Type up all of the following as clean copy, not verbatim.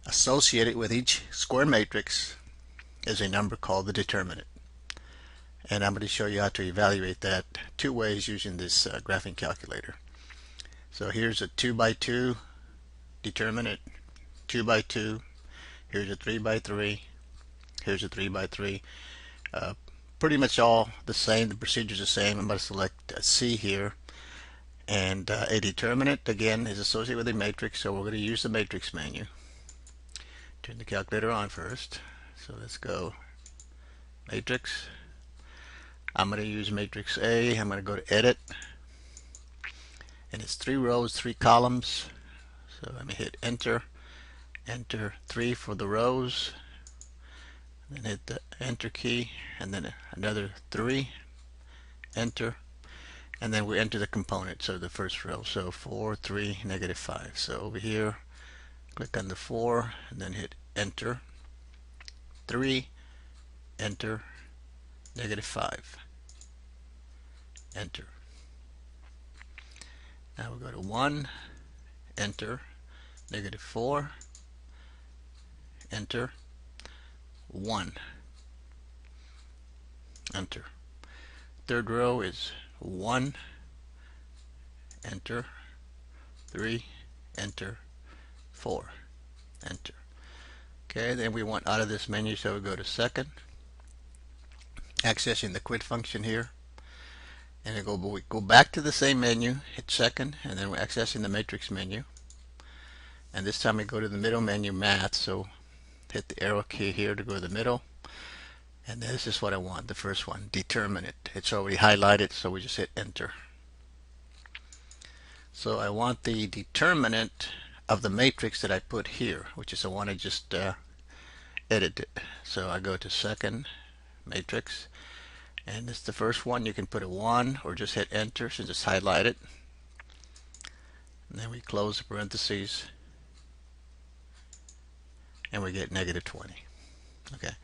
Associated with each square matrix is a number called the determinant. And I'm going to show you how to evaluate that two ways using this graphing calculator. So here's a 2 by 2 determinant, 2 by 2, here's a 3 by 3, here's a 3 by 3. Pretty much all the same, the procedure's the same. I'm going to select C here. And a determinant, again, is associated with a matrix, so we're going to use the matrix menu. Turn the calculator on first. So let's go matrix. I'm going to use matrix A. I'm going to go to edit. And it's 3 rows, 3 columns. So let me hit enter. Enter 3 for the rows. Then hit the enter key. And then another 3. Enter. And then we enter the components of the first row. So 4, 3, negative 5. So over here, click on the 4 and then hit enter. 3, enter, negative 5. Enter. Now we go to 1, enter, negative 4, enter, 1, enter. Third row is 1, enter, 3, enter, 4, enter. Okay, then we want out of this menu, so we go to second, accessing the quit function here, and we go back to the same menu, hit second, and then we're accessing the matrix menu, and this time we go to the middle menu, math, so hit the arrow key here to go to the middle, and this is what I want, the first one, determinant. It's already highlighted, so we just hit enter. So I want the determinant of the matrix that I put here, which is the one I just edited. So I go to second matrix, and it's the first one. You can put a 1 or just hit enter since it's highlighted. And then we close the parentheses, and we get negative 20. Okay.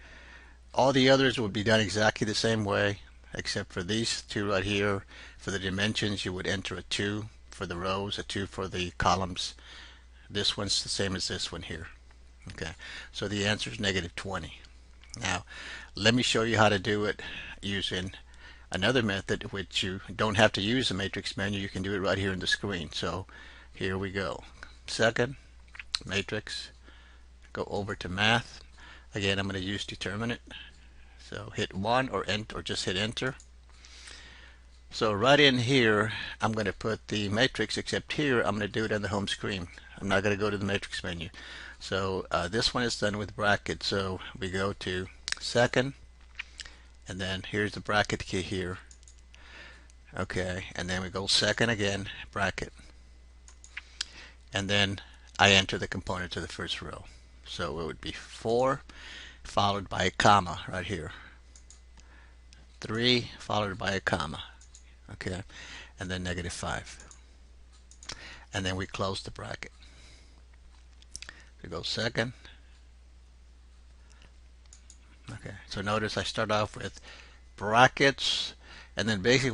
All the others would be done exactly the same way, except for these two right here. For the dimensions, you would enter a 2 for the rows, a 2 for the columns. This one's the same as this one here. Okay, so the answer is negative 20. Now, let me show you how to do it using another method, which you don't have to use the matrix menu. You can do it right here in the screen. So here we go. Second, matrix, go over to math. Again, I'm going to use determinant. So hit 1 or enter, or just hit enter. So right in here, I'm going to put the matrix, except here I'm going to do it on the home screen. I'm not going to go to the matrix menu. So this one is done with brackets. So we go to second, and then here's the bracket key here. Okay, and then we go second again, bracket. And then I enter the component to the first row. So it would be 4 followed by a comma right here. 3 followed by a comma. Okay, and then negative 5. And then we close the bracket. We go second. Okay, so notice I start off with brackets, and then basically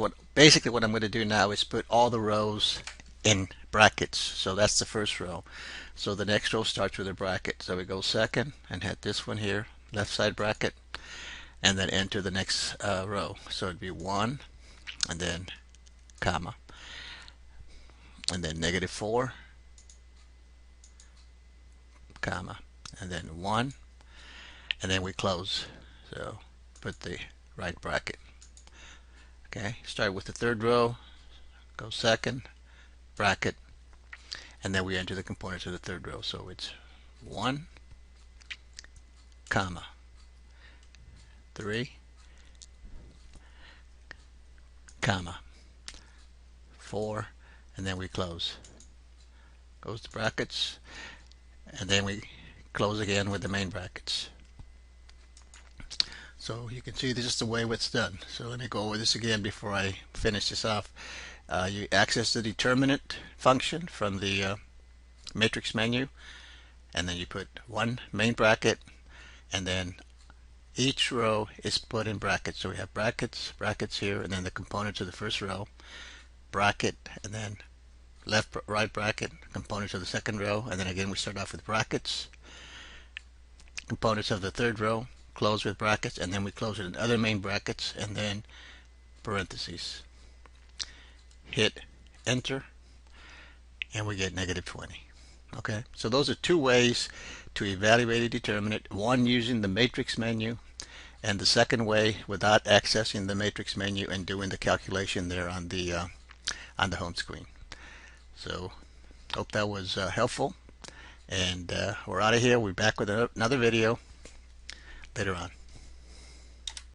what I'm going to do now is put all the rows in brackets. So that's the first row. So the next row starts with a bracket. So we go second and hit this one here, left side bracket, and then enter the next row. So it'd be 1, and then comma, and then negative 4, comma, and then 1, and then we close. So put the right bracket. Okay, start with the third row, go second, bracket, and then we enter the components of the third row. So it's 1, comma, 3, comma, 4, and then we close. Goes to brackets, and then we close again with the main brackets. So you can see this is the way it's done. So let me go over this again before I finish this off. You access the determinant function from the matrix menu, and then you put 1 main bracket, and then each row is put in brackets. So we have brackets, brackets here, and then the components of the first row, bracket, and then left right bracket, components of the second row, and then again we start off with brackets, components of the third row, close with brackets, and then we close it in other main brackets, and then parentheses. Hit enter, and we get negative 20. Okay, so those are two ways to evaluate a determinant. One using the matrix menu, and the second way without accessing the matrix menu and doing the calculation there on the home screen. So hope that was helpful, and we're out of here. We're back with another video later on.